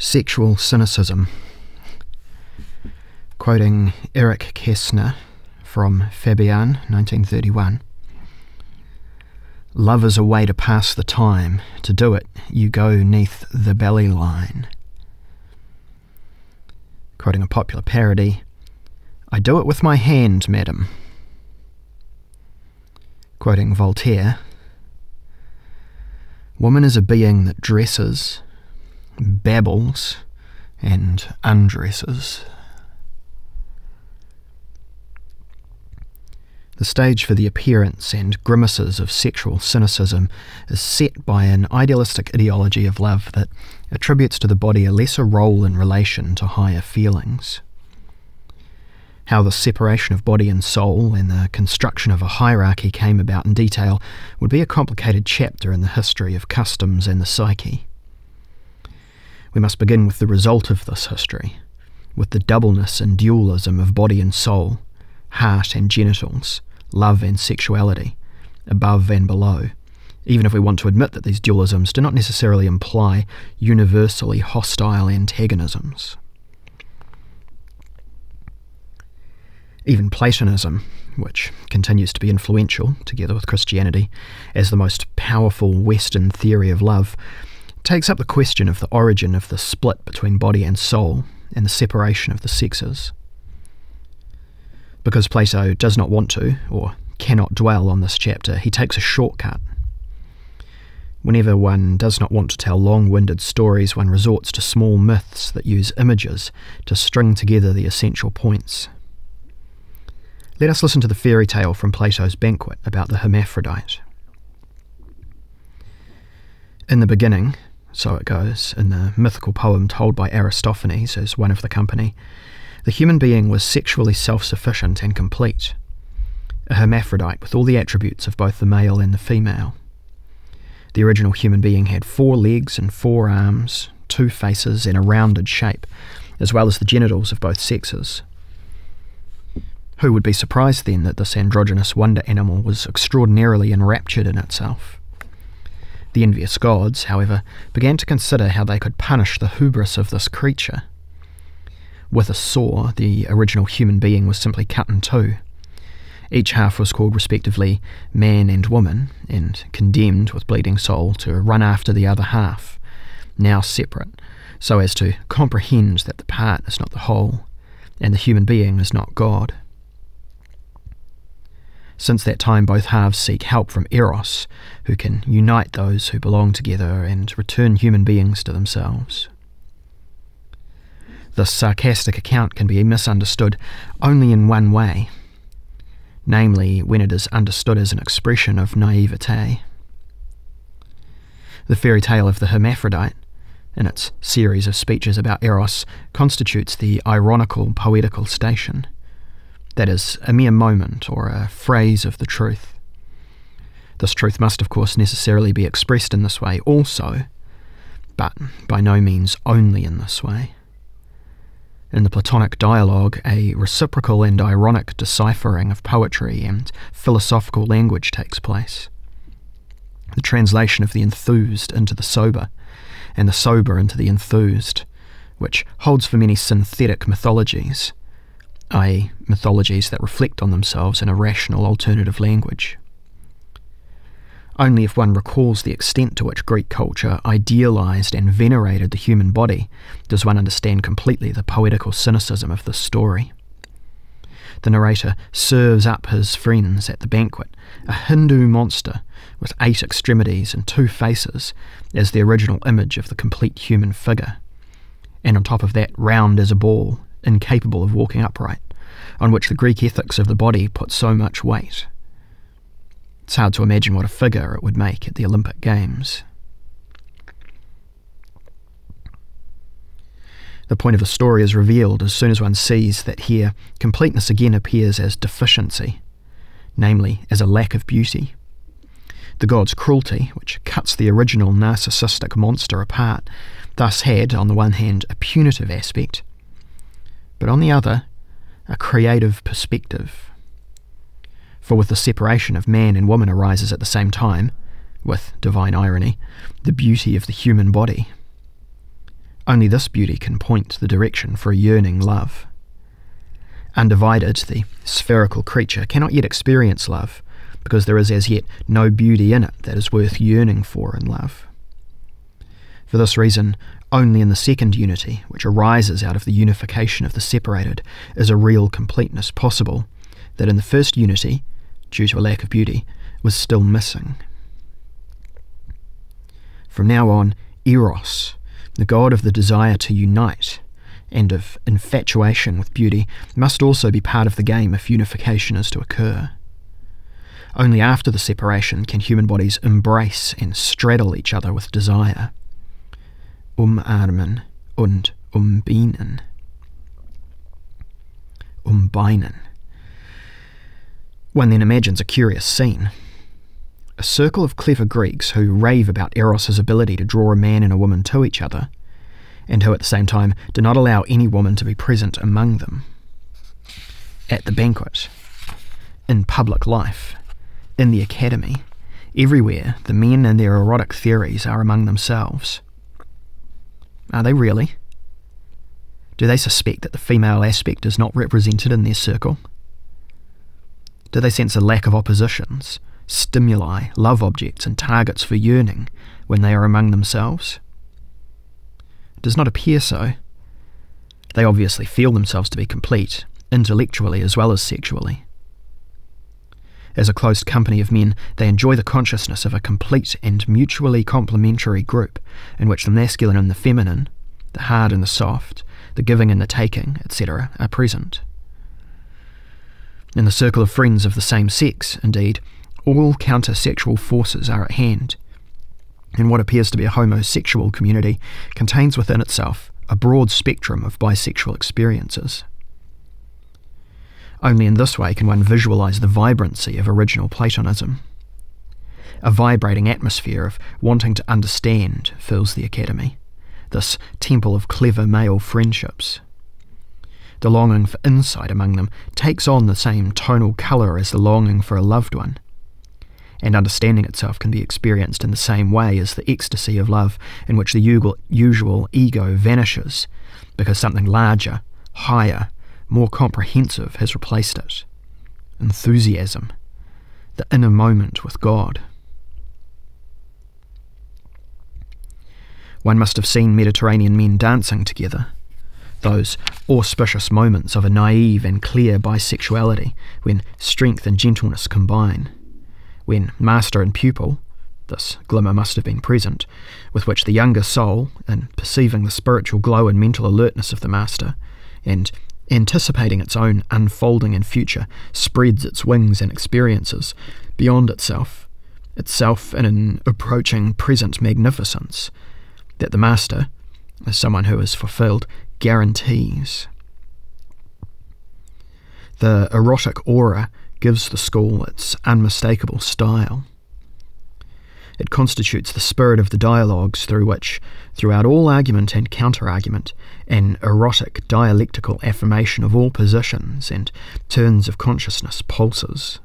Sexual cynicism. Quoting Eric Kästner from Fabian, 1931. Love is a way to pass the time. To do it, you go neath the belly line. Quoting a popular parody, I do it with my hand, madam. Quoting Voltaire, woman is a being that dresses, babbles, and undresses. The stage for the appearance and grimaces of sexual cynicism is set by an idealistic ideology of love that attributes to the body a lesser role in relation to higher feelings. How the separation of body and soul and the construction of a hierarchy came about in detail would be a complicated chapter in the history of customs and the psyche. We must begin with the result of this history, with the doubleness and dualism of body and soul, heart and genitals, love and sexuality, above and below, even if we want to admit that these dualisms do not necessarily imply universally hostile antagonisms. Even Platonism, which continues to be influential, together with Christianity, as the most powerful Western theory of love, takes up the question of the origin of the split between body and soul and the separation of the sexes. Because Plato does not want to, or cannot dwell on this chapter, he takes a shortcut. Whenever one does not want to tell long-winded stories, one resorts to small myths that use images to string together the essential points. Let us listen to the fairy tale from Plato's Banquet about the hermaphrodite. In the beginning, so it goes, in the mythical poem told by Aristophanes as one of the company, the human being was sexually self-sufficient and complete, a hermaphrodite with all the attributes of both the male and the female. The original human being had 4 legs and 4 arms, 2 faces and a rounded shape, as well as the genitals of both sexes. Who would be surprised then that this androgynous wonder animal was extraordinarily enraptured in itself? The envious gods, however, began to consider how they could punish the hubris of this creature. With a saw, the original human being was simply cut in 2. Each half was called respectively man and woman, and condemned with bleeding soul to run after the other half, now separate, so as to comprehend that the part is not the whole, and the human being is not God. Since that time both halves seek help from Eros, who can unite those who belong together and return human beings to themselves. This sarcastic account can be misunderstood only in one way, namely when it is understood as an expression of naivete. The fairy tale of the hermaphrodite, in its series of speeches about Eros, constitutes the ironical poetical station. That is, a mere moment or a phrase of the truth. This truth must of course necessarily be expressed in this way also, but by no means only in this way. In the Platonic dialogue, a reciprocal and ironic deciphering of poetry and philosophical language takes place. The translation of the enthused into the sober, and the sober into the enthused, which holds for many synthetic mythologies, i.e. mythologies that reflect on themselves in a rational alternative language. Only if one recalls the extent to which Greek culture idealized and venerated the human body does one understand completely the poetical cynicism of this story. The narrator serves up his friends at the banquet a Hindu monster with 8 extremities and 2 faces as the original image of the complete human figure, and on top of that round as a ball, incapable of walking upright, on which the Greek ethics of the body put so much weight. It's hard to imagine what a figure it would make at the Olympic Games. The point of the story is revealed as soon as one sees that here completeness again appears as deficiency, namely as a lack of beauty. The god's cruelty, which cuts the original narcissistic monster apart, thus had, on the one hand, a punitive aspect, but on the other, a creative perspective. For with the separation of man and woman arises at the same time, with divine irony, the beauty of the human body. Only this beauty can point the direction for a yearning love. Undivided, the spherical creature cannot yet experience love, because there is as yet no beauty in it that is worth yearning for in love. For this reason, only in the second unity, which arises out of the unification of the separated, is a real completeness possible, that in the first unity, due to a lack of beauty, was still missing. From now on, Eros, the god of the desire to unite, and of infatuation with beauty, must also be part of the game if unification is to occur. Only after the separation can human bodies embrace and straddle each other with desire. Umarmen und umbeinen. Umbeinen. One then imagines a curious scene. A circle of clever Greeks who rave about Eros's ability to draw a man and a woman to each other, and who at the same time do not allow any woman to be present among them. At the banquet, in public life, in the academy, everywhere the men and their erotic theories are among themselves. Are they really? Do they suspect that the female aspect is not represented in their circle? Do they sense a lack of oppositions, stimuli, love objects, and targets for yearning when they are among themselves? It does not appear so. They obviously feel themselves to be complete, intellectually as well as sexually. As a closed company of men, they enjoy the consciousness of a complete and mutually complementary group in which the masculine and the feminine, the hard and the soft, the giving and the taking, etc., are present. In the circle of friends of the same sex, indeed, all counter-sexual forces are at hand, and what appears to be a homosexual community contains within itself a broad spectrum of bisexual experiences. Only in this way can one visualize the vibrancy of original Platonism. A vibrating atmosphere of wanting to understand fills the academy, this temple of clever male friendships. The longing for insight among them takes on the same tonal colour as the longing for a loved one, and understanding itself can be experienced in the same way as the ecstasy of love, in which the usual ego vanishes because something larger, higher, more comprehensive has replaced it. Enthusiasm, the inner moment with God. One must have seen Mediterranean men dancing together, those auspicious moments of a naive and clear bisexuality when strength and gentleness combine, when master and pupil, this glimmer must have been present, with which the younger soul, in perceiving the spiritual glow and mental alertness of the master, and anticipating its own unfolding in future, spreads its wings and experiences beyond itself in an approaching present magnificence, that the master, as someone who is fulfilled, guarantees. The erotic aura gives the school its unmistakable style. It constitutes the spirit of the dialogues through which, throughout all argument and counter-argument, an erotic dialectical affirmation of all positions and turns of consciousness pulses.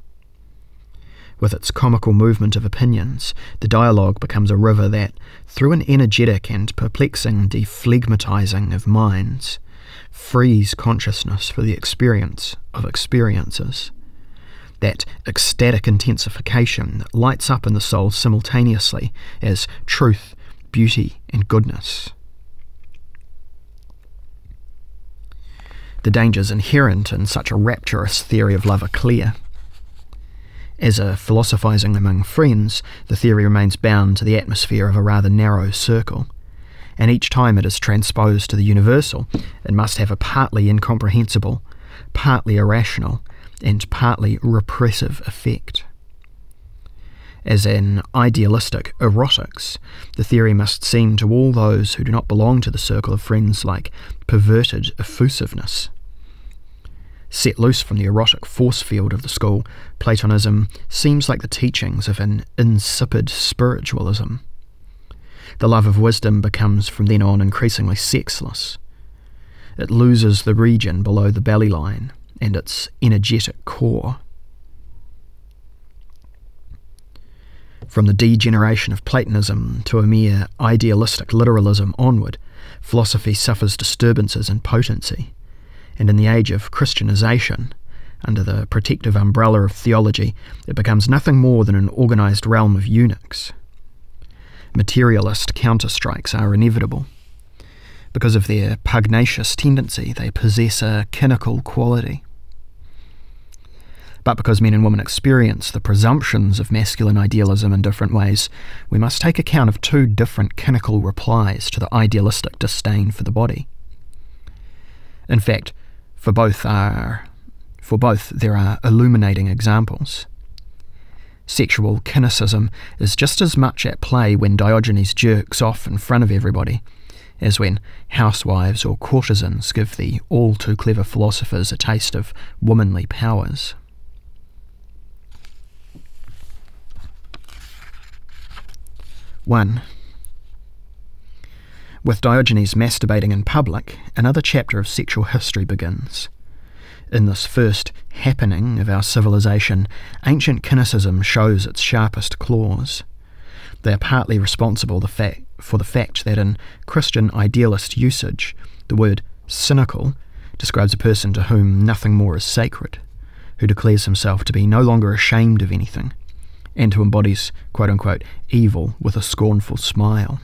With its comical movement of opinions, the dialogue becomes a river that, through an energetic and perplexing dephlegmatizing of minds, frees consciousness for the experience of experiences. That ecstatic intensification that lights up in the soul simultaneously as truth, beauty, and goodness. The dangers inherent in such a rapturous theory of love are clear. As a philosophizing among friends, the theory remains bound to the atmosphere of a rather narrow circle, and each time it is transposed to the universal, it must have a partly incomprehensible, partly irrational, and partly repressive effect. As an idealistic erotics, the theory must seem to all those who do not belong to the circle of friends like perverted effusiveness. Set loose from the erotic force field of the school, Platonism seems like the teachings of an insipid spiritualism. The love of wisdom becomes from then on increasingly sexless. It loses the region below the belly line and its energetic core. From the degeneration of Platonism to a mere idealistic literalism onward, philosophy suffers disturbances in potency, and in the age of Christianization, under the protective umbrella of theology, it becomes nothing more than an organised realm of eunuchs. Materialist counterstrikes are inevitable. Because of their pugnacious tendency, they possess a cynical quality. But because men and women experience the presumptions of masculine idealism in different ways, we must take account of two different cynical replies to the idealistic disdain for the body. In fact, for both there are illuminating examples. Sexual cynicism is just as much at play when Diogenes jerks off in front of everybody as when housewives or courtesans give the all-too-clever philosophers a taste of womanly powers. One. With Diogenes masturbating in public, another chapter of sexual history begins. In this first happening of our civilization, ancient cynicism shows its sharpest claws. They are partly responsible for the fact that in Christian idealist usage, the word cynical describes a person to whom nothing more is sacred, who declares himself to be no longer ashamed of anything, and who embodies quote-unquote evil with a scornful smile.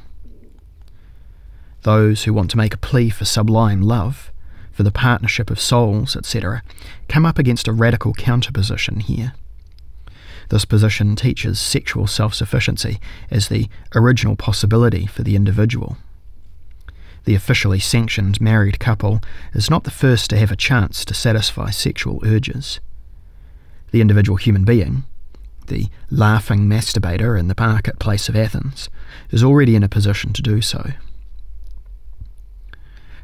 Those who want to make a plea for sublime love, for the partnership of souls, etc., come up against a radical counterposition here. This position teaches sexual self-sufficiency as the original possibility for the individual. The officially sanctioned married couple is not the first to have a chance to satisfy sexual urges. The individual human being, the laughing masturbator in the marketplace of Athens, is already in a position to do so.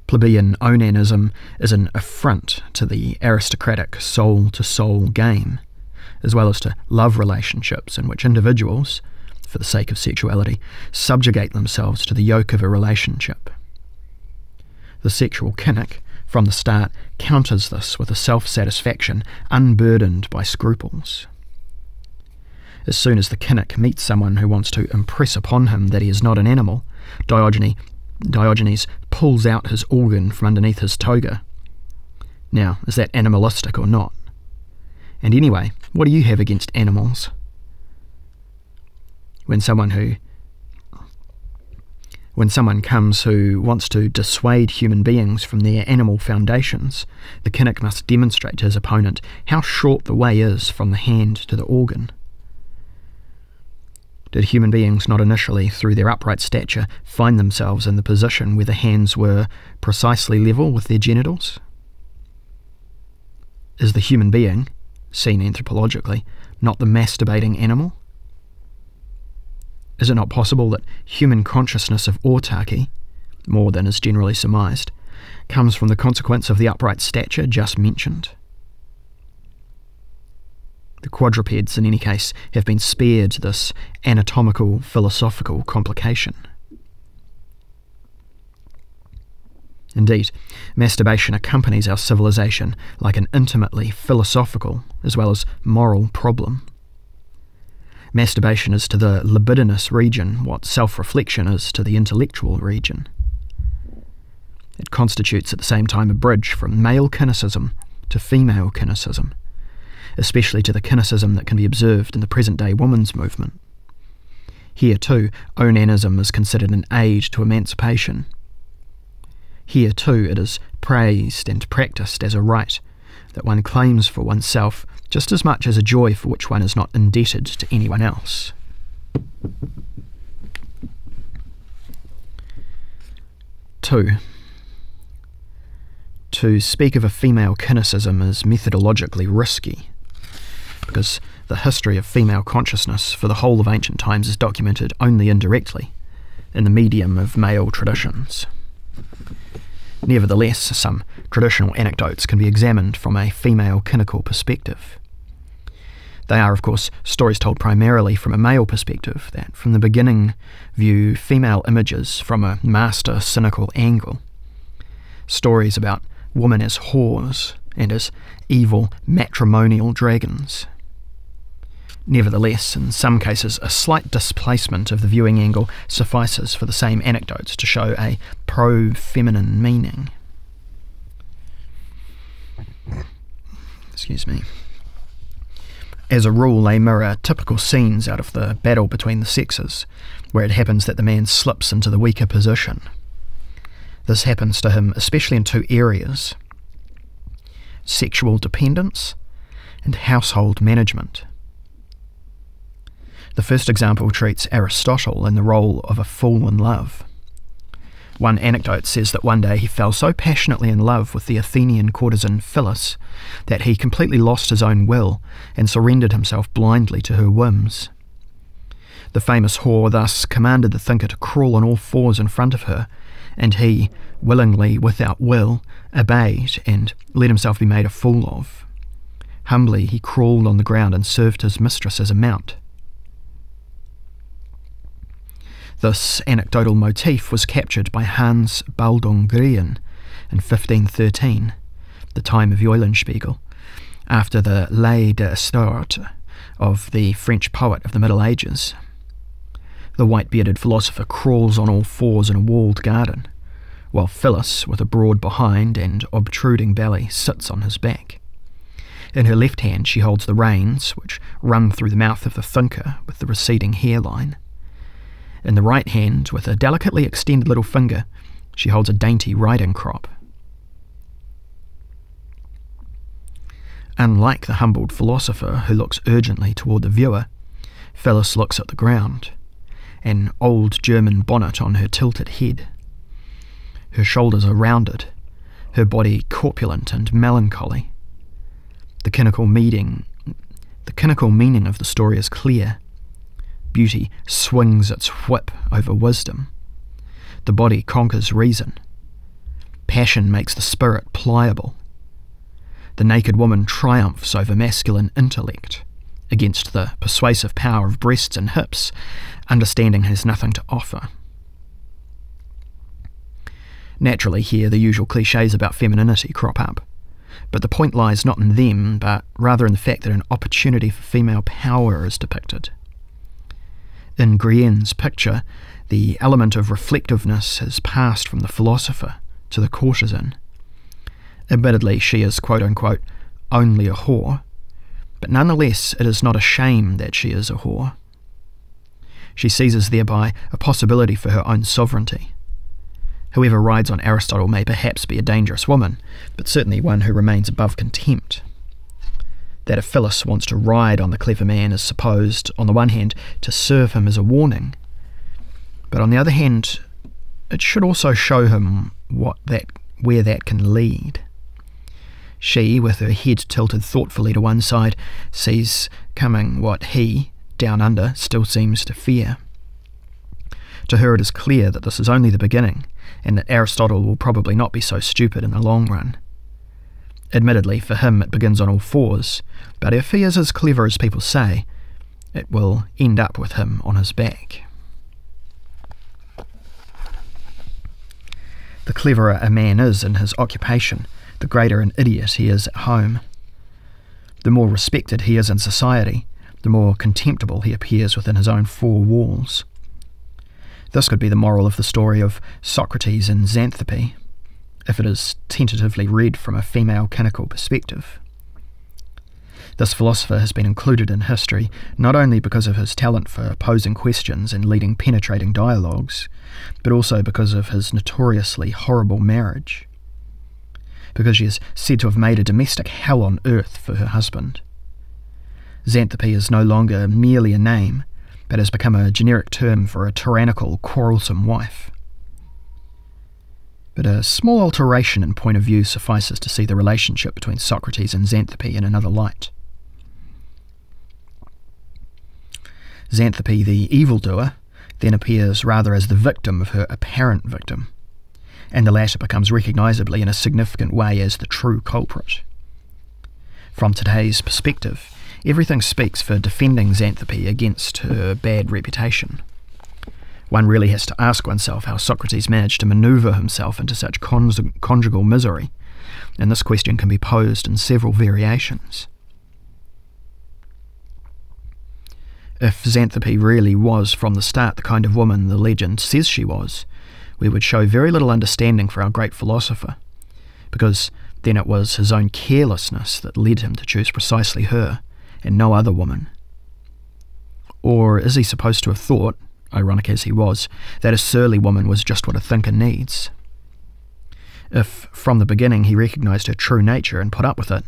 Plebeian onanism is an affront to the aristocratic soul-to-soul game, as well as to love relationships in which individuals, for the sake of sexuality, subjugate themselves to the yoke of a relationship. The sexual cynic, from the start, counters this with a self-satisfaction unburdened by scruples. As soon as the cynic meets someone who wants to impress upon him that he is not an animal, Diogenes pulls out his organ from underneath his toga. Now, is that animalistic or not? And anyway, what do you have against animals? When someone comes who wants to dissuade human beings from their animal foundations, the cynic must demonstrate to his opponent how short the way is from the hand to the organ. Did human beings not initially, through their upright stature, find themselves in the position where the hands were precisely level with their genitals? Is the human being, seen anthropologically, not the masturbating animal? Is it not possible that human consciousness of autarky, more than is generally surmised, comes from the consequence of the upright stature just mentioned? The quadrupeds, in any case, have been spared this anatomical, philosophical complication. Indeed, masturbation accompanies our civilization like an intimately philosophical as well as moral problem. Masturbation is to the libidinous region what self-reflection is to the intellectual region. It constitutes at the same time a bridge from male cynicism to female cynicism, especially to the cynicism that can be observed in the present-day women's movement. Here, too, onanism is considered an aid to emancipation. Here, too, it is praised and practiced as a right that one claims for oneself just as much as a joy for which one is not indebted to anyone else. 2. To speak of a female cynicism is methodologically risky, because the history of female consciousness for the whole of ancient times is documented only indirectly, in the medium of male traditions. Nevertheless, some traditional anecdotes can be examined from a female cynical perspective. They are, of course, stories told primarily from a male perspective that, from the beginning, view female images from a master cynical angle. Stories about women as whores and as evil matrimonial dragons. Nevertheless, in some cases, a slight displacement of the viewing angle suffices for the same anecdotes to show a pro-feminine meaning. Excuse me. As a rule, they mirror typical scenes out of the battle between the sexes, where it happens that the man slips into the weaker position. This happens to him especially in two areas: sexual dependence and household management. The first example treats Aristotle in the role of a fool in love. One anecdote says that one day he fell so passionately in love with the Athenian courtesan Phyllis that he completely lost his own will and surrendered himself blindly to her whims. The famous whore thus commanded the thinker to crawl on all fours in front of her, and he, willingly, without will, obeyed and let himself be made a fool of. Humbly he crawled on the ground and served his mistress as a mount. This anecdotal motif was captured by Hans Baldung Grien in 1513, the time of Eulenspiegel, after the Lay d'Histoire of the French poet of the Middle Ages. The white-bearded philosopher crawls on all fours in a walled garden, while Phyllis, with a broad behind and obtruding belly, sits on his back. In her left hand she holds the reins, which run through the mouth of the thinker with the receding hairline. In the right hand, with a delicately extended little finger, she holds a dainty riding crop. Unlike the humbled philosopher who looks urgently toward the viewer, Phyllis looks at the ground, an old German bonnet on her tilted head. Her shoulders are rounded, her body corpulent and melancholy. The cynical meaning of the story is clear. Beauty swings its whip over wisdom. The body conquers reason. Passion makes the spirit pliable. The naked woman triumphs over masculine intellect. Against the persuasive power of breasts and hips, understanding has nothing to offer. Naturally, here the usual clichés about femininity crop up, but the point lies not in them, but rather in the fact that an opportunity for female power is depicted. In Grien's picture, the element of reflectiveness has passed from the philosopher to the courtesan. Admittedly, she is quote-unquote only a whore, but nonetheless it is not a shame that she is a whore. She seizes thereby a possibility for her own sovereignty. Whoever rides on Aristotle may perhaps be a dangerous woman, but certainly one who remains above contempt. That if Phyllis wants to ride on the clever man is supposed, on the one hand, to serve him as a warning, but on the other hand, it should also show him where that can lead. She, with her head tilted thoughtfully to one side, sees coming what he, down under, still seems to fear. To her it is clear that this is only the beginning, and that Aristotle will probably not be so stupid in the long run. Admittedly, for him it begins on all fours, but if he is as clever as people say, it will end up with him on his back. The cleverer a man is in his occupation, the greater an idiot he is at home. The more respected he is in society, the more contemptible he appears within his own four walls. This could be the moral of the story of Socrates and Xanthippe, if it is tentatively read from a female cynical perspective. This philosopher has been included in history not only because of his talent for posing questions and leading penetrating dialogues, but also because of his notoriously horrible marriage. Because she is said to have made a domestic hell on earth for her husband. Xanthippe is no longer merely a name, but has become a generic term for a tyrannical, quarrelsome wife. But a small alteration in point of view suffices to see the relationship between Socrates and Xanthippe in another light. Xanthippe, the evildoer, then appears rather as the victim of her apparent victim, and the latter becomes recognisably in a significant way as the true culprit. From today's perspective, everything speaks for defending Xanthippe against her bad reputation. One really has to ask oneself how Socrates managed to manoeuvre himself into such conjugal misery, and this question can be posed in several variations. If Xanthippe really was from the start the kind of woman the legend says she was, we would show very little understanding for our great philosopher, because then it was his own carelessness that led him to choose precisely her, and no other woman. Or is he supposed to have thought, ironic as he was, that a surly woman was just what a thinker needs? If, from the beginning, he recognised her true nature and put up with it,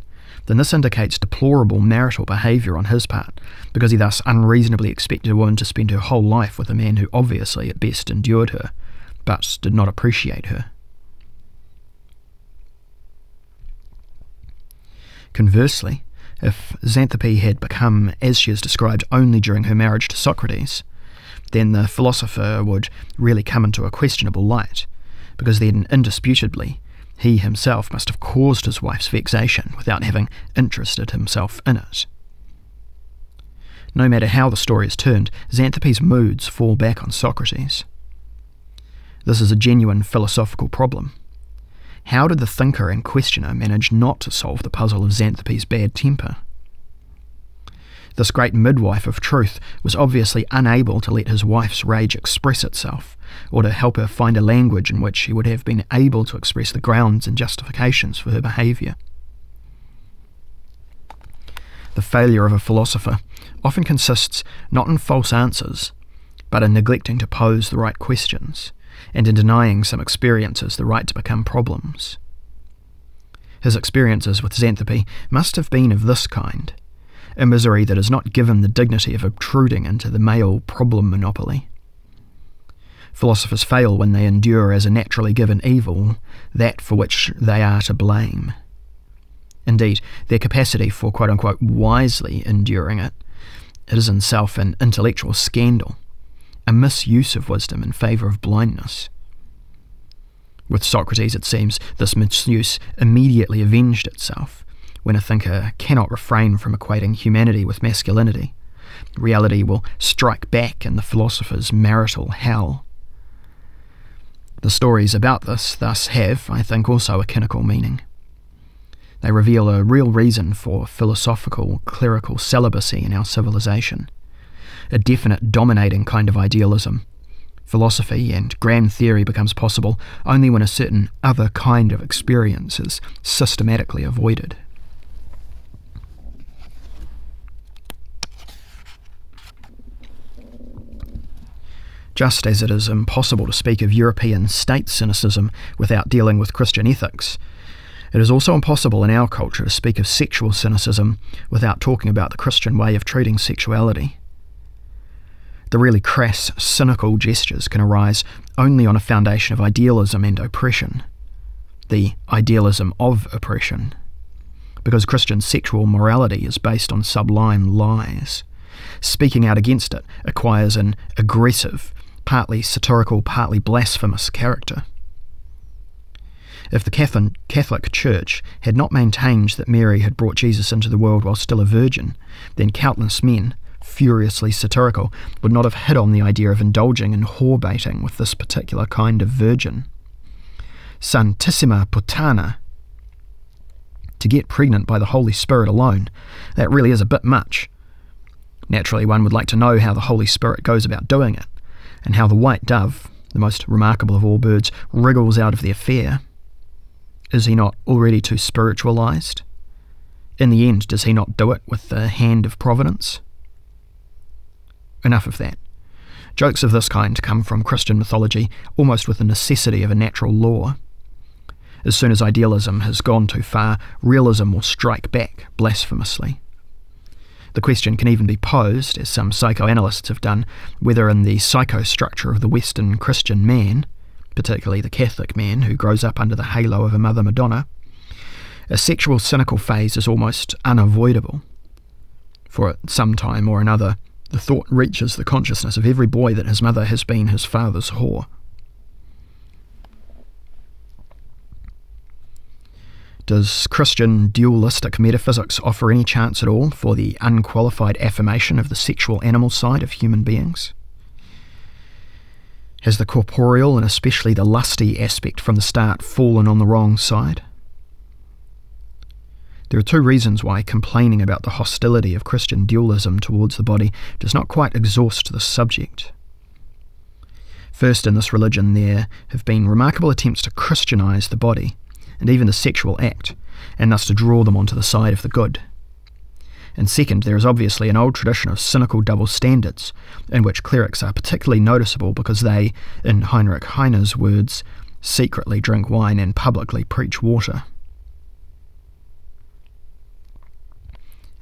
then this indicates deplorable marital behaviour on his part, because he thus unreasonably expected a woman to spend her whole life with a man who obviously at best endured her, but did not appreciate her. Conversely, if Xanthippe had become, as she is described, only during her marriage to Socrates, then the philosopher would really come into a questionable light, because then, indisputably, he himself must have caused his wife's vexation without having interested himself in it. No matter how the story is turned, Xanthippe's moods fall back on Socrates. This is a genuine philosophical problem. How did the thinker and questioner manage not to solve the puzzle of Xanthippe's bad temper? This great midwife of truth was obviously unable to let his wife's rage express itself, or to help her find a language in which she would have been able to express the grounds and justifications for her behaviour. The failure of a philosopher often consists not in false answers, but in neglecting to pose the right questions, and in denying some experiences the right to become problems. His experiences with Xanthippe must have been of this kind, a misery that is not given the dignity of obtruding into the male problem monopoly. Philosophers fail when they endure as a naturally given evil that for which they are to blame. Indeed, their capacity for quote-unquote wisely enduring it is in itself an intellectual scandal, a misuse of wisdom in favour of blindness. With Socrates, it seems, this misuse immediately avenged itself, when a thinker cannot refrain from equating humanity with masculinity. Reality will strike back in the philosopher's marital hell. The stories about this thus have, I think, also a cynical meaning. They reveal a real reason for philosophical, clerical celibacy in our civilization, a definite dominating kind of idealism. Philosophy and grand theory becomes possible only when a certain other kind of experience is systematically avoided. Just as it is impossible to speak of European state cynicism without dealing with Christian ethics, it is also impossible in our culture to speak of sexual cynicism without talking about the Christian way of treating sexuality. The really crass, cynical gestures can arise only on a foundation of idealism and oppression, the idealism of oppression, because Christian sexual morality is based on sublime lies. Speaking out against it acquires an aggressive, partly satirical, partly blasphemous character. If the Catholic Church had not maintained that Mary had brought Jesus into the world while still a virgin, then countless men, furiously satirical, would not have hit on the idea of indulging in whore-baiting with this particular kind of virgin. Santissima Puttana. To get pregnant by the Holy Spirit alone, that really is a bit much. Naturally, one would like to know how the Holy Spirit goes about doing it, and how the white dove, the most remarkable of all birds, wriggles out of the affair. Is he not already too spiritualized? In the end, does he not do it with the hand of providence? Enough of that. Jokes of this kind come from Christian mythology almost with the necessity of a natural law. As soon as idealism has gone too far, realism will strike back blasphemously. The question can even be posed, as some psychoanalysts have done, whether in the psychostructure of the Western Christian man, particularly the Catholic man who grows up under the halo of a Mother Madonna, a sexual cynical phase is almost unavoidable. For at some time or another, the thought reaches the consciousness of every boy that his mother has been his father's whore. Does Christian dualistic metaphysics offer any chance at all for the unqualified affirmation of the sexual animal side of human beings? Has the corporeal and especially the lusty aspect from the start fallen on the wrong side? There are two reasons why complaining about the hostility of Christian dualism towards the body does not quite exhaust this subject. First, in this religion there have been remarkable attempts to Christianize the body, and even the sexual act, and thus to draw them onto the side of the good. And second, there is obviously an old tradition of cynical double standards, in which clerics are particularly noticeable because they, in Heinrich Heine's words, secretly drink wine and publicly preach water.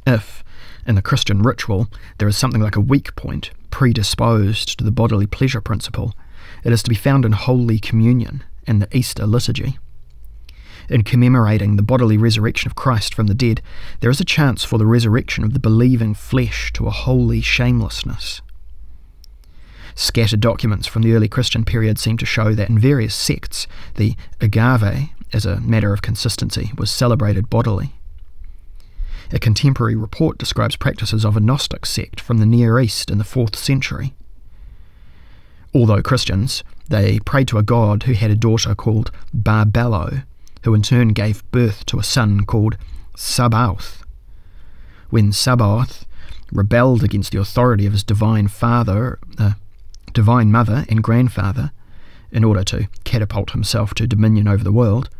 If, in the Christian ritual, there is something like a weak point predisposed to the bodily pleasure principle, it is to be found in Holy Communion and the Easter liturgy. In commemorating the bodily resurrection of Christ from the dead, there is a chance for the resurrection of the believing flesh to a holy shamelessness. Scattered documents from the early Christian period seem to show that in various sects, the agave, as a matter of consistency, was celebrated bodily. A contemporary report describes practices of a Gnostic sect from the Near East in the 4th century. Although Christians, they prayed to a god who had a daughter called Barbello, who in turn gave birth to a son called Sabaoth. When Sabaoth rebelled against the authority of his divine mother and grandfather, in order to catapult himself to dominion over the world,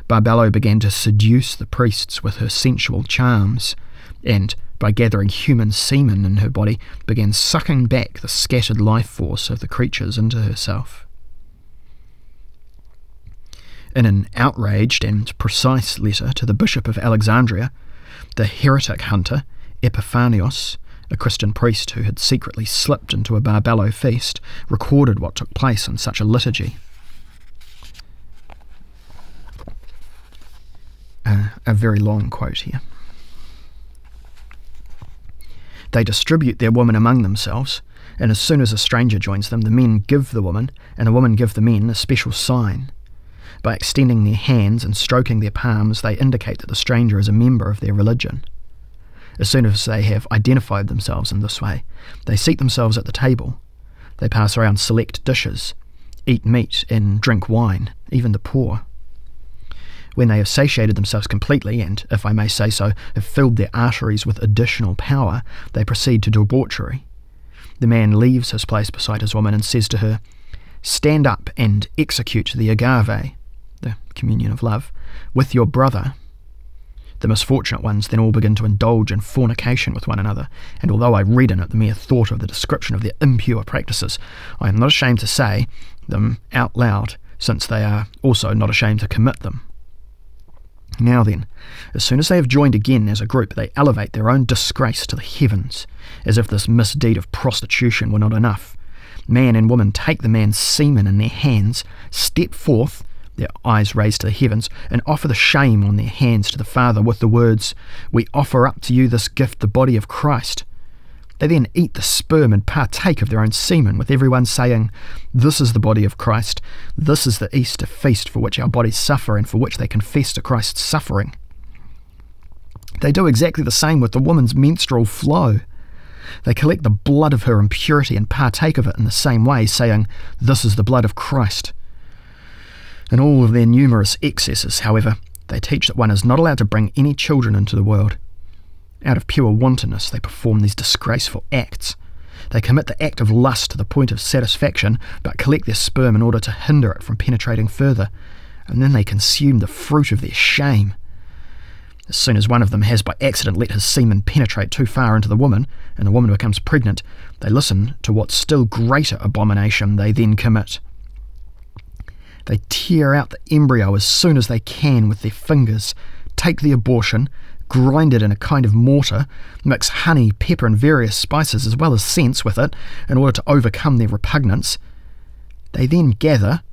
Barbello began to seduce the priests with her sensual charms, and, by gathering human semen in her body, began sucking back the scattered life force of the creatures into herself. In an outraged and precise letter to the Bishop of Alexandria, the heretic hunter Epiphanios, a Christian priest who had secretly slipped into a Barbello feast, recorded what took place in such a liturgy. A very long quote here. They distribute their women among themselves, and as soon as a stranger joins them, the men give the woman, and the women give the men a special sign. By extending their hands and stroking their palms, they indicate that the stranger is a member of their religion. As soon as they have identified themselves in this way, they seat themselves at the table. They pass around select dishes, eat meat and drink wine, even the poor. When they have satiated themselves completely and, if I may say so, have filled their arteries with additional power, they proceed to debauchery. The man leaves his place beside his woman and says to her, "Stand up and execute the agave," the communion of love, "with your brother." The misfortunate ones then all begin to indulge in fornication with one another, and although I redden at the mere thought of the description of their impure practices, I am not ashamed to say them out loud, since they are also not ashamed to commit them. Now then, as soon as they have joined again as a group, they elevate their own disgrace to the heavens, as if this misdeed of prostitution were not enough. Man and woman take the man's semen in their hands, step forth, their eyes raised to the heavens, and offer the shame on their hands to the Father with the words, "We offer up to you this gift, the body of Christ." They then eat the sperm and partake of their own semen, with everyone saying, "This is the body of Christ. This is the Easter feast for which our bodies suffer and for which they confess to Christ's suffering." They do exactly the same with the woman's menstrual flow. They collect the blood of her impurity and partake of it in the same way, saying, "This is the blood of Christ." In all of their numerous excesses, however, they teach that one is not allowed to bring any children into the world. Out of pure wantonness, they perform these disgraceful acts. They commit the act of lust to the point of satisfaction, but collect their sperm in order to hinder it from penetrating further, and then they consume the fruit of their shame. As soon as one of them has by accident let his semen penetrate too far into the woman, and the woman becomes pregnant, they listen to what still greater abomination they then commit. They tear out the embryo as soon as they can with their fingers, take the abortion, grind it in a kind of mortar, mix honey, pepper and various spices as well as scents with it in order to overcome their repugnance. They then gather,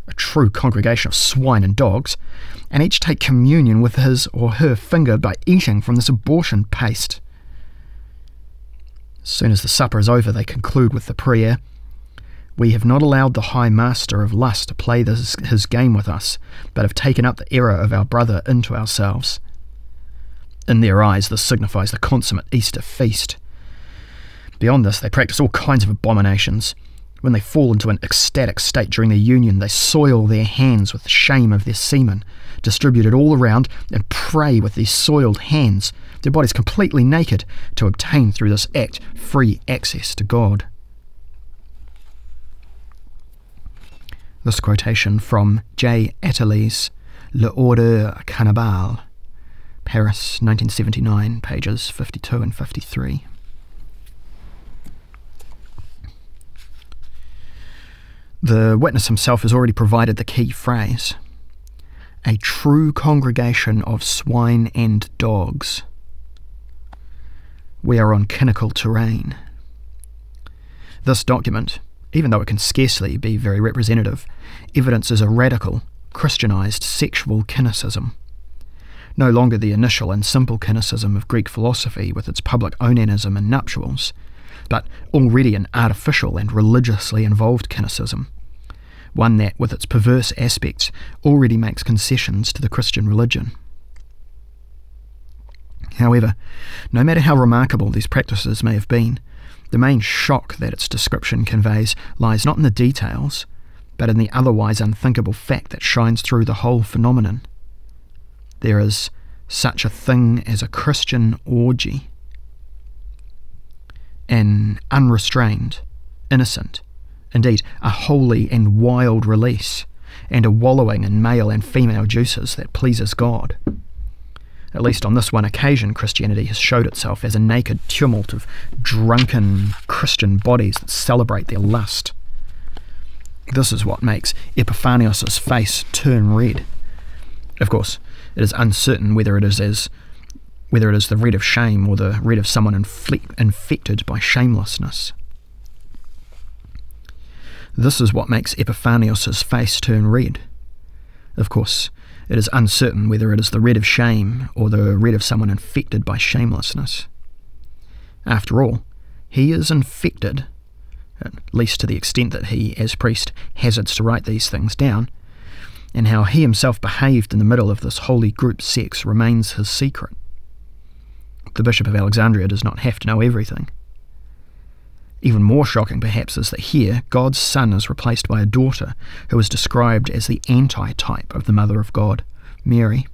a true congregation of swine and dogs, and each take communion with his or her finger by eating from this abortion paste. As soon as the supper is over, they conclude with the prayer, "We have not allowed the high master of lust to play his game with us, but have taken up the error of our brother into ourselves." In their eyes, this signifies the consummate Easter feast. Beyond this, they practice all kinds of abominations. When they fall into an ecstatic state during their union, they soil their hands with the shame of their semen, distributed all around, and pray with these soiled hands, their bodies completely naked, to obtain through this act free access to God. This quotation from J. Attali's L'Ordre Cannibale, Paris, 1979, pages 52 and 53. The witness himself has already provided the key phrase: a true congregation of swine and dogs. We are on cynical terrain. This document, even though it can scarcely be very representative, evidences a radical, Christianized sexual cynicism. No longer the initial and simple cynicism of Greek philosophy with its public onanism and nuptials, but already an artificial and religiously involved cynicism, one that, with its perverse aspects, already makes concessions to the Christian religion. However, no matter how remarkable these practices may have been, the main shock that its description conveys lies not in the details, but in the otherwise unthinkable fact that shines through the whole phenomenon. There is such a thing as a Christian orgy. An unrestrained, innocent, indeed a holy and wild release, and a wallowing in male and female juices that pleases God. At least on this one occasion, Christianity has showed itself as a naked tumult of drunken Christian bodies that celebrate their lust. This is what makes Epiphanios' face turn red. Of course, it is uncertain whether it is the red of shame or the red of someone infected by shamelessness. This is what makes Epiphanios' face turn red. Of course, it is uncertain whether it is the red of shame or the red of someone infected by shamelessness. After all, he is infected, at least to the extent that he, as priest, hazards to write these things down, and how he himself behaved in the middle of this holy group sex remains his secret. The Bishop of Alexandria does not have to know everything. Even more shocking, perhaps, is that here God's Son is replaced by a daughter who is described as the anti-type of the Mother of God, Mary.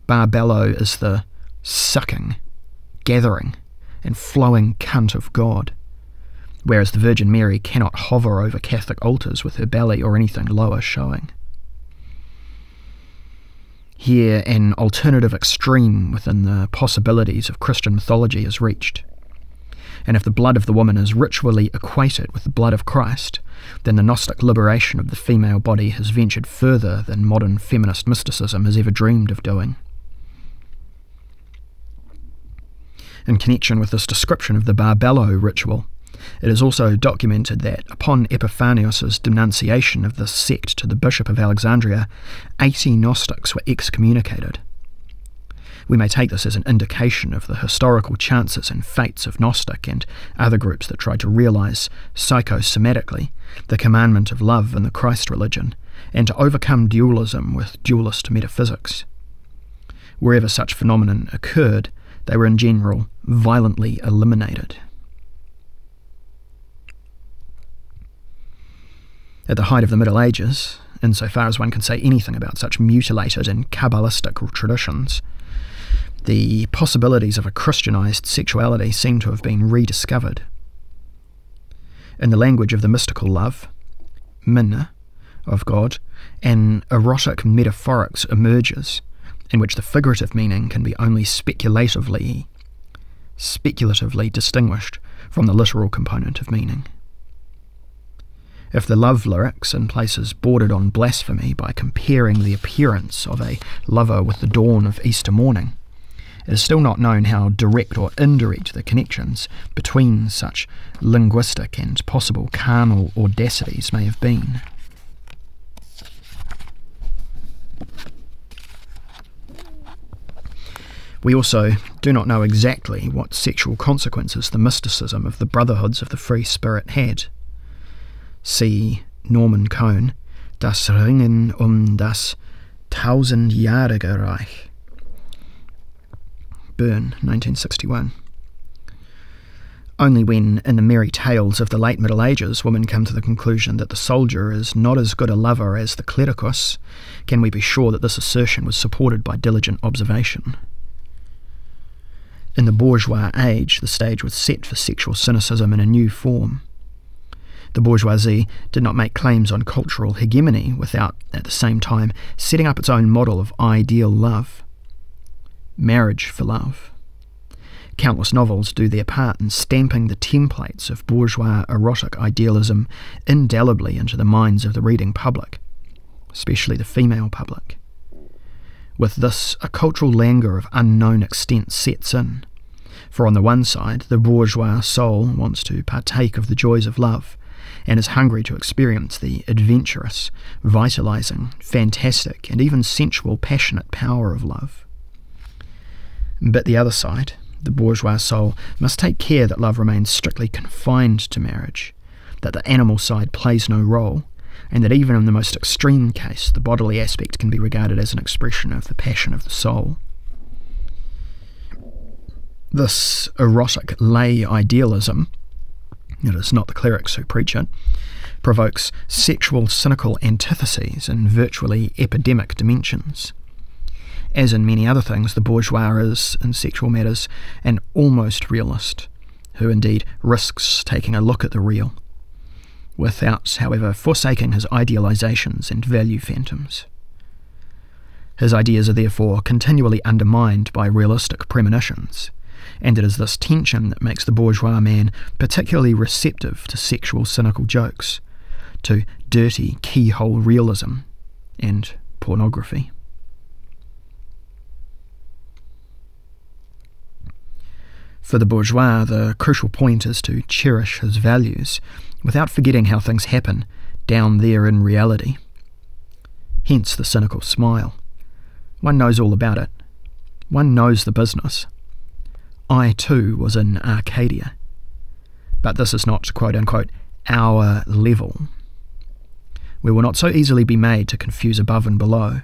Barbello is the sucking, gathering, and flowing cunt of God, whereas the Virgin Mary cannot hover over Catholic altars with her belly or anything lower showing. Here an alternative extreme within the possibilities of Christian mythology is reached. And if the blood of the woman is ritually equated with the blood of Christ, then the Gnostic liberation of the female body has ventured further than modern feminist mysticism has ever dreamed of doing. In connection with this description of the Barbello ritual, it is also documented that upon Epiphanios' denunciation of this sect to the Bishop of Alexandria, 80 Gnostics were excommunicated. We may take this as an indication of the historical chances and fates of Gnostic and other groups that tried to realize psychosomatically the commandment of love in the Christ religion, and to overcome dualism with dualist metaphysics. Wherever such phenomenon occurred, they were in general violently eliminated. At the height of the Middle Ages, insofar as one can say anything about such mutilated and Kabbalistic traditions, the possibilities of a Christianized sexuality seem to have been rediscovered. In the language of the mystical love, min, of God, an erotic metaphorics emerges, in which the figurative meaning can be only speculatively distinguished from the literal component of meaning. If the love lyrics in places bordered on blasphemy by comparing the appearance of a lover with the dawn of Easter morning, it is still not known how direct or indirect the connections between such linguistic and possible carnal audacities may have been. We also do not know exactly what sexual consequences the mysticism of the Brotherhoods of the Free Spirit had. See Norman Cohn, Das Ringen das Tausendjährige Reich. Bern, 1961. Only when, in the merry tales of the late Middle Ages, women come to the conclusion that the soldier is not as good a lover as the clericus, can we be sure that this assertion was supported by diligent observation. In the bourgeois age, the stage was set for sexual cynicism in a new form. The bourgeoisie did not make claims on cultural hegemony without, at the same time, setting up its own model of ideal love. Marriage for love. Countless novels do their part in stamping the templates of bourgeois erotic idealism indelibly into the minds of the reading public, especially the female public. With this, a cultural languor of unknown extent sets in, for on the one side, the bourgeois soul wants to partake of the joys of love, and is hungry to experience the adventurous, vitalizing, fantastic, and even sensual, passionate power of love. But the other side, the bourgeois soul, must take care that love remains strictly confined to marriage, that the animal side plays no role, and that even in the most extreme case, the bodily aspect can be regarded as an expression of the passion of the soul. This erotic lay idealism, it is not the clerics who preach it, provokes sexual cynical antitheses in virtually epidemic dimensions. As in many other things, the bourgeois is, in sexual matters, an almost realist, who indeed risks taking a look at the real, without, however, forsaking his idealizations and value phantoms. His ideas are therefore continually undermined by realistic premonitions, and it is this tension that makes the bourgeois man particularly receptive to sexual cynical jokes, to dirty keyhole realism, and pornography. For the bourgeois, the crucial point is to cherish his values, without forgetting how things happen down there in reality. Hence the cynical smile. One knows all about it. One knows the business. I too was in Arcadia. But this is not, quote-unquote, our level. We will not so easily be made to confuse above and below.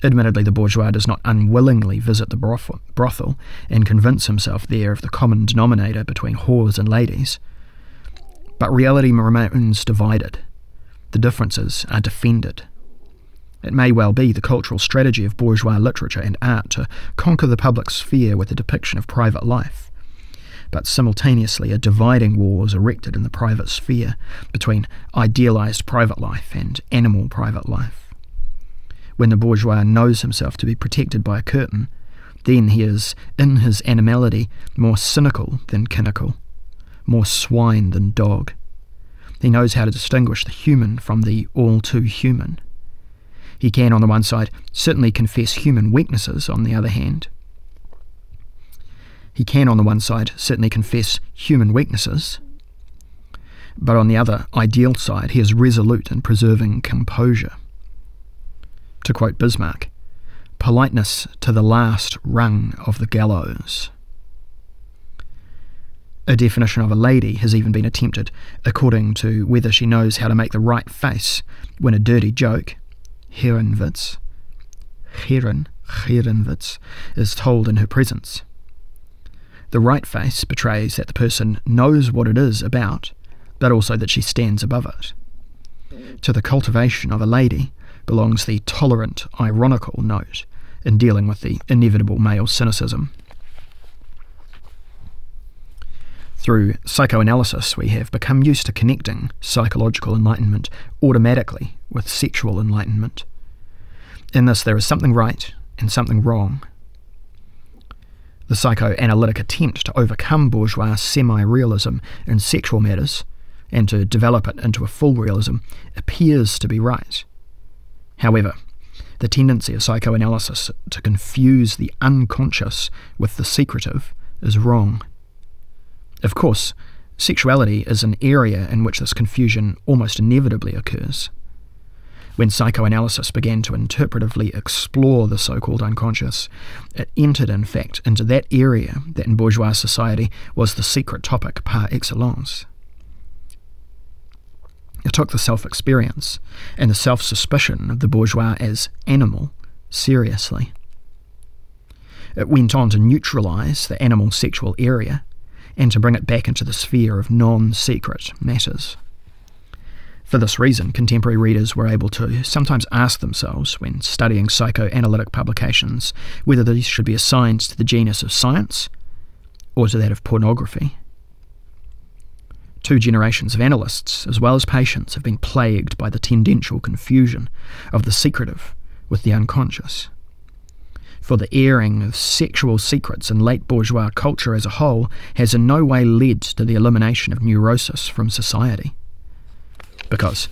Admittedly, the bourgeois does not unwillingly visit the brothel and convince himself there of the common denominator between whores and ladies. But reality remains divided. The differences are defended. It may well be the cultural strategy of bourgeois literature and art to conquer the public sphere with a depiction of private life, but simultaneously a dividing wall is erected in the private sphere between idealized private life and animal private life. When the bourgeois knows himself to be protected by a curtain, then he is, in his animality, more cynical than cynical, more swine than dog. He knows how to distinguish the human from the all-too-human. He can, on the one side, certainly confess human weaknesses, on the other hand. But on the other, ideal side, he is resolute in preserving composure. To quote Bismarck, politeness to the last rung of the gallows. A definition of a lady has even been attempted according to whether she knows how to make the right face when a dirty joke, Herrenwitz, is told in her presence. The right face betrays that the person knows what it is about, but also that she stands above it. To the cultivation of a lady belongs the tolerant, ironical note in dealing with the inevitable male cynicism. Through psychoanalysis, we have become used to connecting psychological enlightenment automatically with sexual enlightenment. In this, there is something right and something wrong. The psychoanalytic attempt to overcome bourgeois semi-realism in sexual matters and to develop it into a full realism appears to be right. However, the tendency of psychoanalysis to confuse the unconscious with the secretive is wrong. Of course, sexuality is an area in which this confusion almost inevitably occurs. When psychoanalysis began to interpretively explore the so-called unconscious, it entered, in fact, into that area that in bourgeois society was the secret topic par excellence. It took the self-experience and the self-suspicion of the bourgeois as animal seriously. It went on to neutralise the animal sexual area and to bring it back into the sphere of non-secret matters. For this reason, contemporary readers were able to sometimes ask themselves, when studying psychoanalytic publications, whether these should be assigned to the genus of science or to that of pornography. 2 generations of analysts, as well as patients, have been plagued by the tendential confusion of the secretive with the unconscious. For the airing of sexual secrets in late bourgeois culture as a whole has in no way led to the elimination of neurosis from society, because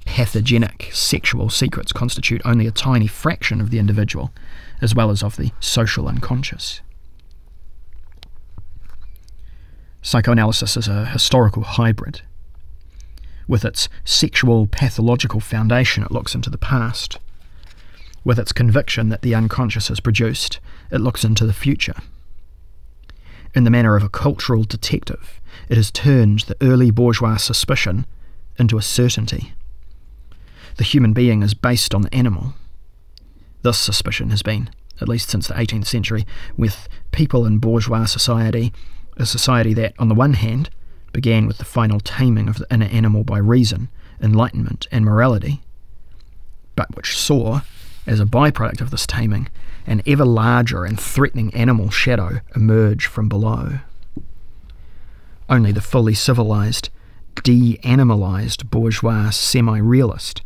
pathogenic sexual secrets constitute only a tiny fraction of the individual, as well as of the social unconscious. Psychoanalysis is a historical hybrid. With its sexual pathological foundation, it looks into the past. With its conviction that the unconscious is produced, it looks into the future. In the manner of a cultural detective, it has turned the early bourgeois suspicion into a certainty. The human being is based on the animal. This suspicion has been, at least since the 18th century, with people in bourgeois society, a society that, on the one hand, began with the final taming of the inner animal by reason, enlightenment, and morality, but which saw, as a byproduct of this taming, an ever larger and threatening animal shadow emerge from below. Only the fully civilized, de-animalized bourgeois semi-realist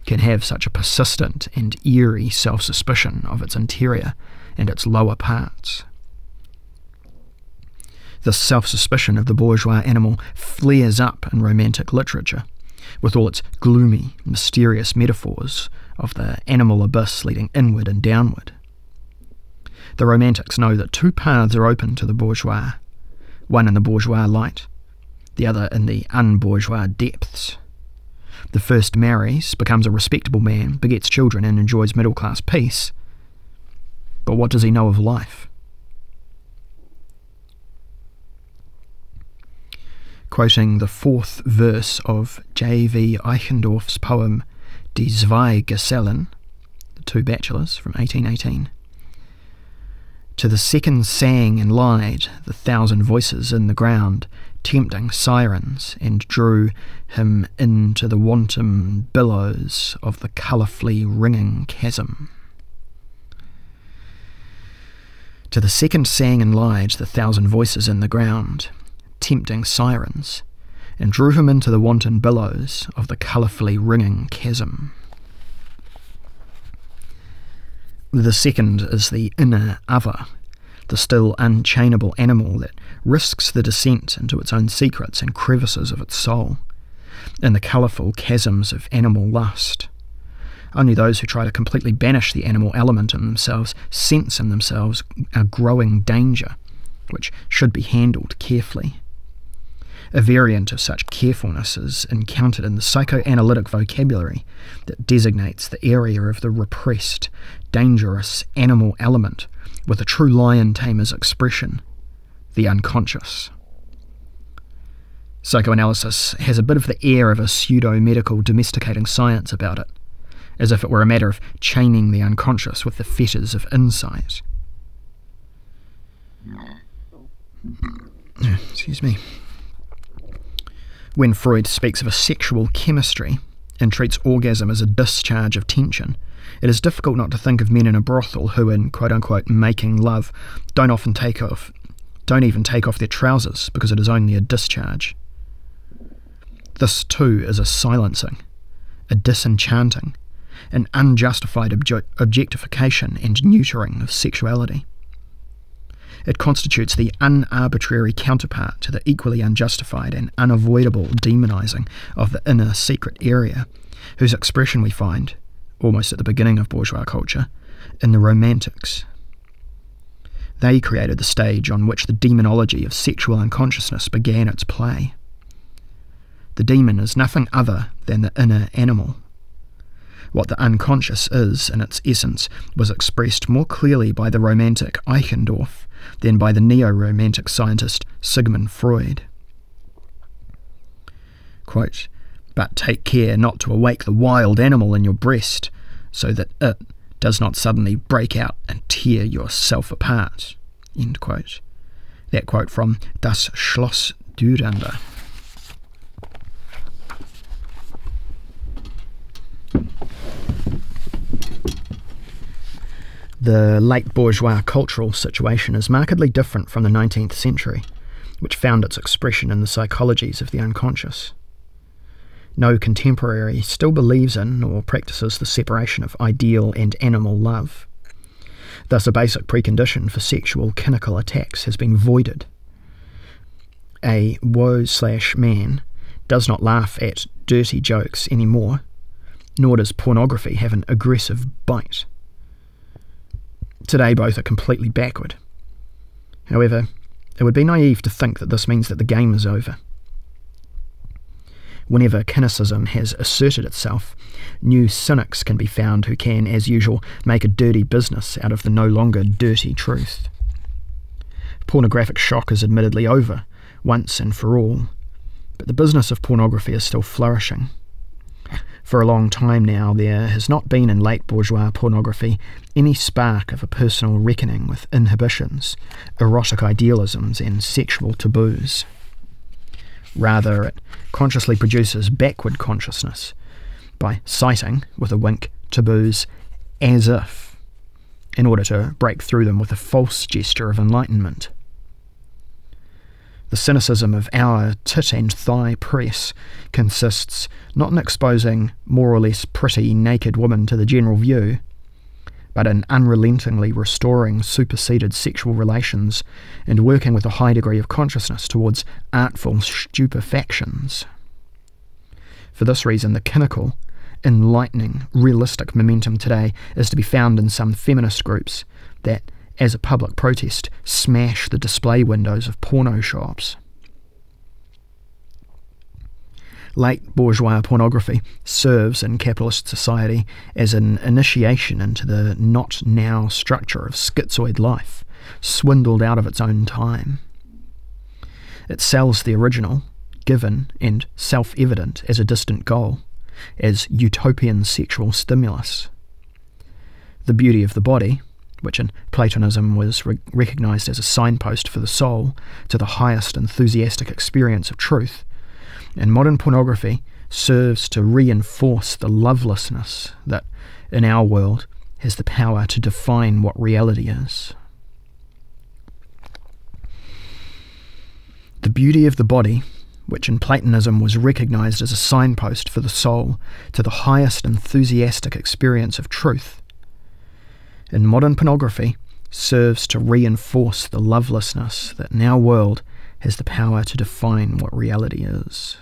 can have such a persistent and eerie self-suspicion of its interior and its lower parts. This self-suspicion of the bourgeois animal flares up in romantic literature, with all its gloomy, mysterious metaphors of the animal abyss leading inward and downward. The romantics know that 2 paths are open to the bourgeois, one in the bourgeois light, the other in the unbourgeois depths. The first marries, becomes a respectable man, begets children and enjoys middle-class peace. But what does he know of life? Quoting the 4th verse of J.V. Eichendorff's poem Die Zwei Gesellen, The 2 Bachelors, from 1818. To the second sang and lied the 1,000 voices in the ground, tempting sirens, and drew him into the wanton billows of the colourfully ringing chasm. To the second sang and lied the 1,000 voices in the ground, tempting sirens, and drew him into the wanton billows of the colourfully ringing chasm. The second is the inner other, the still unchainable animal that risks the descent into its own secrets and crevices of its soul, in the colourful chasms of animal lust. Only those who try to completely banish the animal element in themselves sense in themselves a growing danger, which should be handled carefully. A variant of such carefulness is encountered in the psychoanalytic vocabulary that designates the area of the repressed, dangerous animal element with a true lion tamer's expression, the unconscious. Psychoanalysis has a bit of the air of a pseudo-medical domesticating science about it, as if it were a matter of chaining the unconscious with the fetters of insight. Excuse me. When Freud speaks of a sexual chemistry and treats orgasm as a discharge of tension, it is difficult not to think of men in a brothel who, in quote-unquote making love, don't even take off their trousers because it is only a discharge. This too is a silencing, a disenchanting, an unjustified objectification and neutering of sexuality. It constitutes the unarbitrary counterpart to the equally unjustified and unavoidable demonising of the inner secret area, whose expression we find, almost at the beginning of bourgeois culture, in the Romantics. They created the stage on which the demonology of sexual unconsciousness began its play. The demon is nothing other than the inner animal. What the unconscious is, in its essence, was expressed more clearly by the romantic Eichendorff than by the neo-romantic scientist Sigmund Freud. Quote, "But take care not to awake the wild animal in your breast, so that it does not suddenly break out and tear yourself apart." End quote. That quote from Das Sloterdijk. The late bourgeois cultural situation is markedly different from the 19th century, which found its expression in the psychologies of the unconscious. No contemporary still believes in or practices the separation of ideal and animal love. Thus, a basic precondition for sexual cynical attacks has been voided. A woe/man does not laugh at dirty jokes anymore, nor does pornography have an aggressive bite. Today, both are completely backward. However, it would be naive to think that this means that the game is over. Whenever cynicism has asserted itself, new cynics can be found who can, as usual, make a dirty business out of the no longer dirty truth. Pornographic shock is admittedly over, once and for all, but the business of pornography is still flourishing. For a long time now, there has not been in late bourgeois pornography any spark of a personal reckoning with inhibitions, erotic idealisms, and sexual taboos. Rather, it consciously produces backward consciousness by citing, with a wink, taboos as if, in order to break through them with a false gesture of enlightenment. The cynicism of our tit and thigh press consists not in exposing more or less pretty naked women to the general view, but in unrelentingly restoring superseded sexual relations and working with a high degree of consciousness towards artful stupefactions. For this reason, the cynical, enlightening, realistic momentum today is to be found in some feminist groups that, as a public protest, smash the display windows of porno shops. Late bourgeois pornography serves in capitalist society as an initiation into the not-now structure of schizoid life, swindled out of its own time. It sells the original, given and self-evident as a distant goal, as utopian sexual stimulus. The beauty of the body, which in Platonism was recognised as a signpost for the soul to the highest enthusiastic experience of truth, in modern pornography serves to reinforce the lovelessness that, in our world, has the power to define what reality is. The beauty of the body, which in Platonism was recognised as a signpost for the soul to the highest enthusiastic experience of truth, in modern pornography serves to reinforce the lovelessness that in our world has the power to define what reality is.